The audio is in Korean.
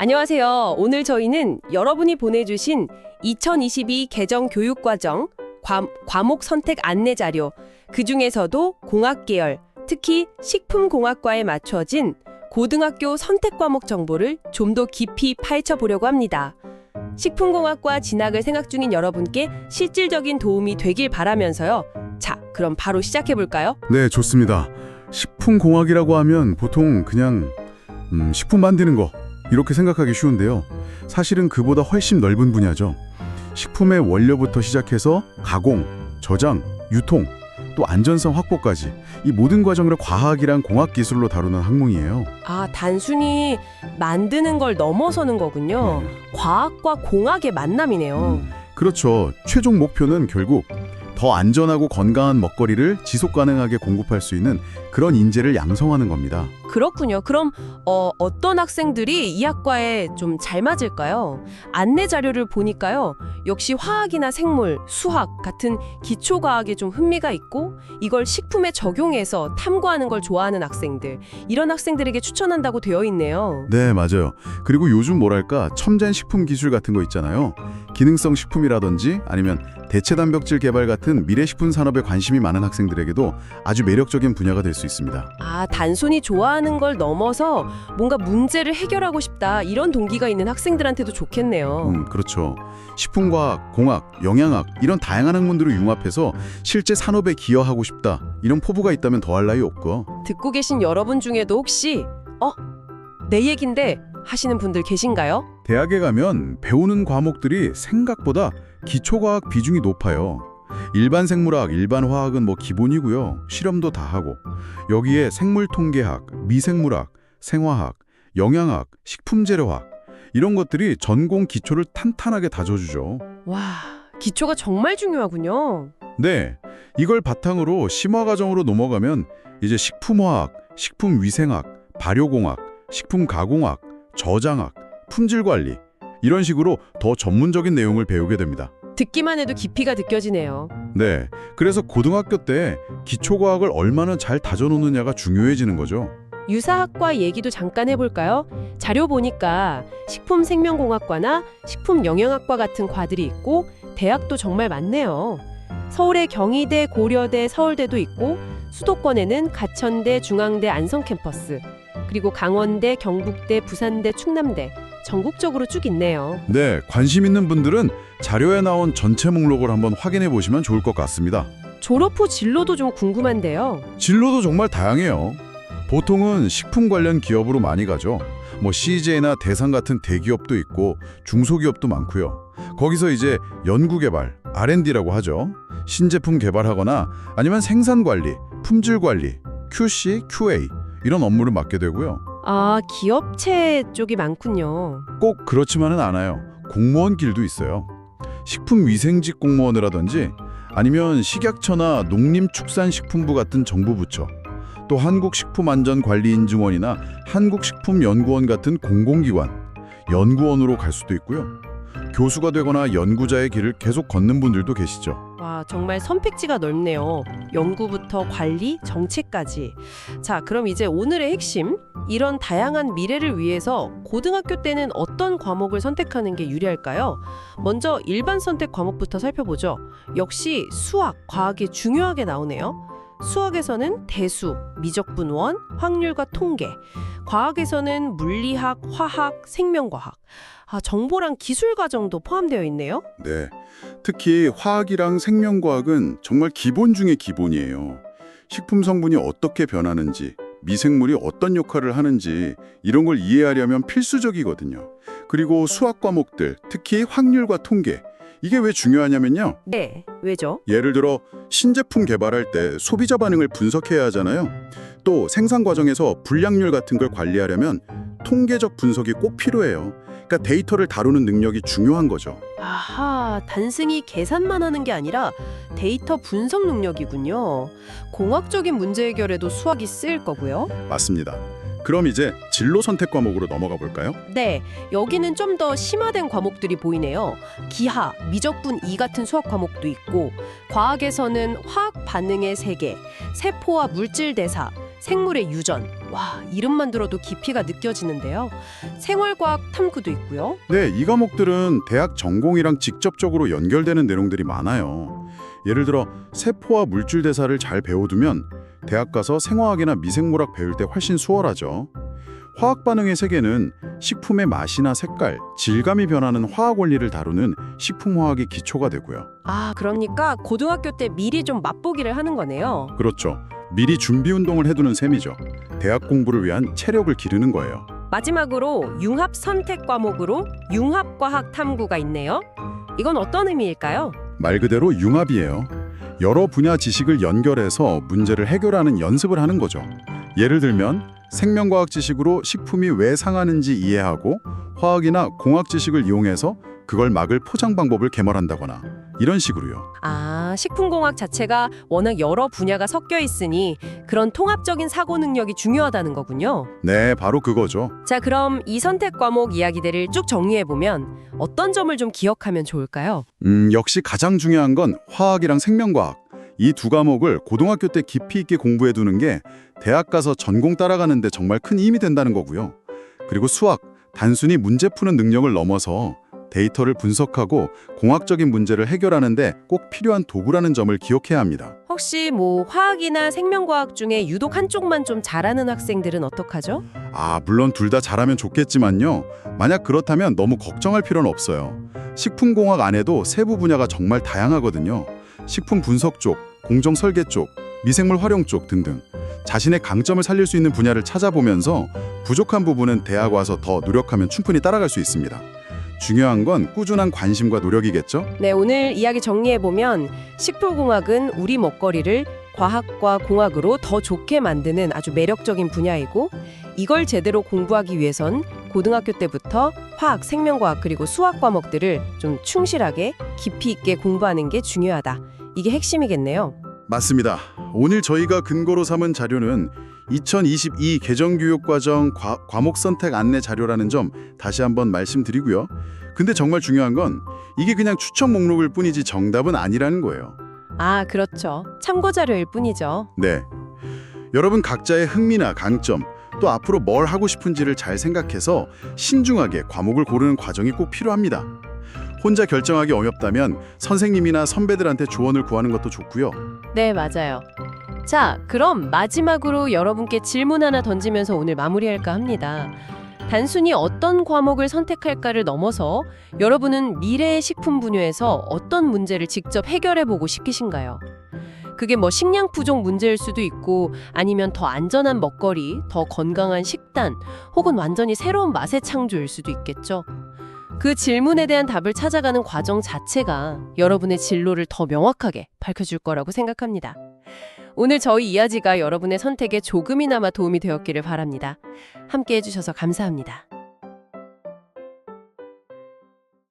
안녕하세요. 오늘 저희는 여러분이 보내주신 2022 개정 교육과정 과목 선택 안내 자료, 그중에서도 공학 계열, 특히 식품공학과에 맞춰진 고등학교 선택 과목 정보를 좀 더 깊이 파헤쳐 보려고 합니다. 식품공학과 진학을 생각 중인 여러분께 실질적인 도움이 되길 바라면서요. 자, 그럼 바로 시작해 볼까요? 네, 좋습니다. 식품공학이라고 하면 보통 그냥 식품 만드는 거 이렇게 생각하기 쉬운데요. 사실은 그보다 훨씬 넓은 분야죠. 식품의 원료부터 시작해서 가공, 저장, 유통, 또 안전성 확보까지 이 모든 과정을 과학이랑 공학 기술로 다루는 학문이에요. 아, 단순히 만드는 걸 넘어서는 거군요. 과학과 공학의 만남이네요. 그렇죠. 최종 목표는 결국 더 안전하고 건강한 먹거리를 지속 가능하게 공급할 수 있는 그런 인재를 양성하는 겁니다. 그렇군요. 그럼 어떤 학생들이 이 학과에 좀 잘 맞을까요? 안내 자료를 보니까요. 역시 화학이나 생물, 수학 같은 기초과학에 좀 흥미가 있고 이걸 식품에 적용해서 탐구하는 걸 좋아하는 학생들, 이런 학생들에게 추천한다고 되어 있네요. 네, 맞아요. 그리고 요즘 뭐랄까 첨단 식품 기술 같은 거 있잖아요. 기능성 식품이라든지 아니면 대체 단백질 개발 같은 미래 식품 산업에 관심이 많은 학생들에게도 아주 매력적인 분야가 될 수 있습니다. 아, 단순히 좋아하는 걸 넘어서 뭔가 문제를 해결하고 싶다, 이런 동기가 있는 학생들한테도 좋겠네요. 그렇죠. 식품과학, 공학, 영양학 이런 다양한 학문들을 융합해서 실제 산업에 기여하고 싶다. 이런 포부가 있다면 더할 나위 없고요. 듣고 계신 여러분 중에도 혹시 내 얘긴데 하시는 분들 계신가요? 대학에 가면 배우는 과목들이 생각보다 기초과학 비중이 높아요. 일반 생물학, 일반 화학은 뭐 기본이고요. 실험도 다 하고. 여기에 생물통계학, 미생물학, 생화학, 영양학, 식품재료학 이런 것들이 전공 기초를 탄탄하게 다져주죠. 와, 기초가 정말 중요하군요. 네, 이걸 바탕으로 심화 과정으로 넘어가면 이제 식품화학, 식품위생학, 발효공학, 식품가공학, 저장학, 품질관리 이런 식으로 더 전문적인 내용을 배우게 됩니다. 듣기만 해도 깊이가 느껴지네요. 네, 그래서 고등학교 때 기초과학을 얼마나 잘 다져놓느냐가 중요해지는 거죠. 유사학과 얘기도 잠깐 해볼까요? 자료 보니까 식품생명공학과나 식품영양학과 같은 과들이 있고 대학도 정말 많네요. 서울에 경희대, 고려대, 서울대도 있고 수도권에는 가천대, 중앙대, 안성캠퍼스, 그리고 강원대, 경북대, 부산대, 충남대 전국적으로 쭉 있네요. 네, 관심 있는 분들은 자료에 나온 전체 목록을 한번 확인해 보시면 좋을 것 같습니다. 졸업 후 진로도 좀 궁금한데요. 진로도 정말 다양해요. 보통은 식품 관련 기업으로 많이 가죠. 뭐 CJ나 대상 같은 대기업도 있고 중소기업도 많고요. 거기서 이제 연구개발, R&D라고 하죠. 신제품 개발하거나 아니면 생산관리, 품질관리, QC, QA 이런 업무를 맡게 되고요. 아, 기업체 쪽이 많군요. 꼭 그렇지만은 않아요. 공무원 길도 있어요. 식품위생직 공무원이라든지 아니면 식약처나 농림축산식품부 같은 정부 부처, 또 한국식품안전관리인증원이나 한국식품연구원 같은 공공기관, 연구원으로 갈 수도 있고요. 교수가 되거나 연구자의 길을 계속 걷는 분들도 계시죠. 와, 정말 선택지가 넓네요. 연구부터 관리, 정책까지. 자, 그럼 이제 오늘의 핵심, 이런 다양한 미래를 위해서 고등학교 때는 어떤 과목을 선택하는 게 유리할까요? 먼저 일반 선택 과목부터 살펴보죠. 역시 수학, 과학이 중요하게 나오네요. 수학에서는 대수, 미적분원, 확률과 통계, 과학에서는 물리학, 화학, 생명과학, 정보랑 기술 과정도 포함되어 있네요. 네, 특히 화학이랑 생명과학은 정말 기본 중의 기본이에요. 식품 성분이 어떻게 변하는지, 미생물이 어떤 역할을 하는지 이런 걸 이해하려면 필수적이거든요. 그리고 수학 과목들, 특히 확률과 통계, 이게 왜 중요하냐면요. 네, 왜죠? 예를 들어 신제품 개발할 때 소비자 반응을 분석해야 하잖아요. 또 생산 과정에서 불량률 같은 걸 관리하려면 통계적 분석이 꼭 필요해요. 그러니까 데이터를 다루는 능력이 중요한 거죠. 아하, 단순히 계산만 하는 게 아니라 데이터 분석 능력이군요. 공학적인 문제 해결에도 수학이 쓰일 거고요. 맞습니다. 그럼 이제 진로 선택 과목으로 넘어가 볼까요? 네, 여기는 좀 더 심화된 과목들이 보이네요. 기하, 미적분 2 같은 수학 과목도 있고, 과학에서는 화학 반응의 세계, 세포와 물질 대사, 생물의 유전, 와, 이름만 들어도 깊이가 느껴지는데요. 생활과학 탐구도 있고요. 네, 이 과목들은 대학 전공이랑 직접적으로 연결되는 내용들이 많아요. 예를 들어 세포와 물질 대사를 잘 배워두면 대학 가서 생화학이나 미생물학 배울 때 훨씬 수월하죠. 화학 반응의 세계는 식품의 맛이나 색깔, 질감이 변하는 화학 원리를 다루는 식품화학이 기초가 되고요. 아, 그러니까 고등학교 때 미리 좀 맛보기를 하는 거네요. 그렇죠. 미리 준비 운동을 해두는 셈이죠. 대학 공부를 위한 체력을 기르는 거예요. 마지막으로 융합 선택 과목으로 융합과학 탐구가 있네요. 이건 어떤 의미일까요? 말 그대로 융합이에요. 여러 분야 지식을 연결해서 문제를 해결하는 연습을 하는 거죠. 예를 들면 생명과학 지식으로 식품이 왜 상하는지 이해하고 화학이나 공학 지식을 이용해서 그걸 막을 포장 방법을 개발한다거나 이런 식으로요. 아, 식품공학 자체가 워낙 여러 분야가 섞여 있으니 그런 통합적인 사고 능력이 중요하다는 거군요. 네, 바로 그거죠. 자, 그럼 이 선택 과목 이야기들을 쭉 정리해보면 어떤 점을 좀 기억하면 좋을까요? 역시 가장 중요한 건 화학이랑 생명과학. 이 두 과목을 고등학교 때 깊이 있게 공부해 두는 게 대학 가서 전공 따라가는데 정말 큰 힘이 된다는 거고요. 그리고 수학, 단순히 문제 푸는 능력을 넘어서 데이터를 분석하고 공학적인 문제를 해결하는데 꼭 필요한 도구라는 점을 기억해야 합니다. 혹시 화학이나 생명과학 중에 유독 한쪽만 좀 잘하는 학생들은 어떡하죠? 물론 둘 다 잘하면 좋겠지만요. 만약 그렇다면 너무 걱정할 필요는 없어요. 식품공학 안에도 세부 분야가 정말 다양하거든요. 식품 분석 쪽, 공정 설계 쪽, 미생물 활용 쪽 등등. 자신의 강점을 살릴 수 있는 분야를 찾아보면서 부족한 부분은 대학 와서 더 노력하면 충분히 따라갈 수 있습니다. 중요한 건 꾸준한 관심과 노력이겠죠? 네, 오늘 이야기 정리해보면 식품공학은 우리 먹거리를 과학과 공학으로 더 좋게 만드는 아주 매력적인 분야이고 이걸 제대로 공부하기 위해선 고등학교 때부터 화학, 생명과학 그리고 수학 과목들을 좀 충실하게 깊이 있게 공부하는 게 중요하다. 이게 핵심이겠네요. 맞습니다. 오늘 저희가 근거로 삼은 자료는 2022 개정교육과정 과목 선택 안내 자료라는 점 다시 한번 말씀드리고요. 근데 정말 중요한 건 이게 그냥 추천 목록일 뿐이지 정답은 아니라는 거예요. 아, 그렇죠. 참고 자료일 뿐이죠. 네. 여러분 각자의 흥미나 강점, 또 앞으로 뭘 하고 싶은지를 잘 생각해서 신중하게 과목을 고르는 과정이 꼭 필요합니다. 혼자 결정하기 어렵다면 선생님이나 선배들한테 조언을 구하는 것도 좋고요. 네, 맞아요. 자, 그럼 마지막으로 여러분께 질문 하나 던지면서 오늘 마무리할까 합니다. 단순히 어떤 과목을 선택할까를 넘어서 여러분은 미래의 식품 분야에서 어떤 문제를 직접 해결해보고 싶으신가요? 그게 식량 부족 문제일 수도 있고 아니면 더 안전한 먹거리, 더 건강한 식단, 혹은 완전히 새로운 맛의 창조일 수도 있겠죠. 그 질문에 대한 답을 찾아가는 과정 자체가 여러분의 진로를 더 명확하게 밝혀줄 거라고 생각합니다. 오늘 저희 이야기가 여러분의 선택에 조금이나마 도움이 되었기를 바랍니다. 함께 해주셔서 감사합니다.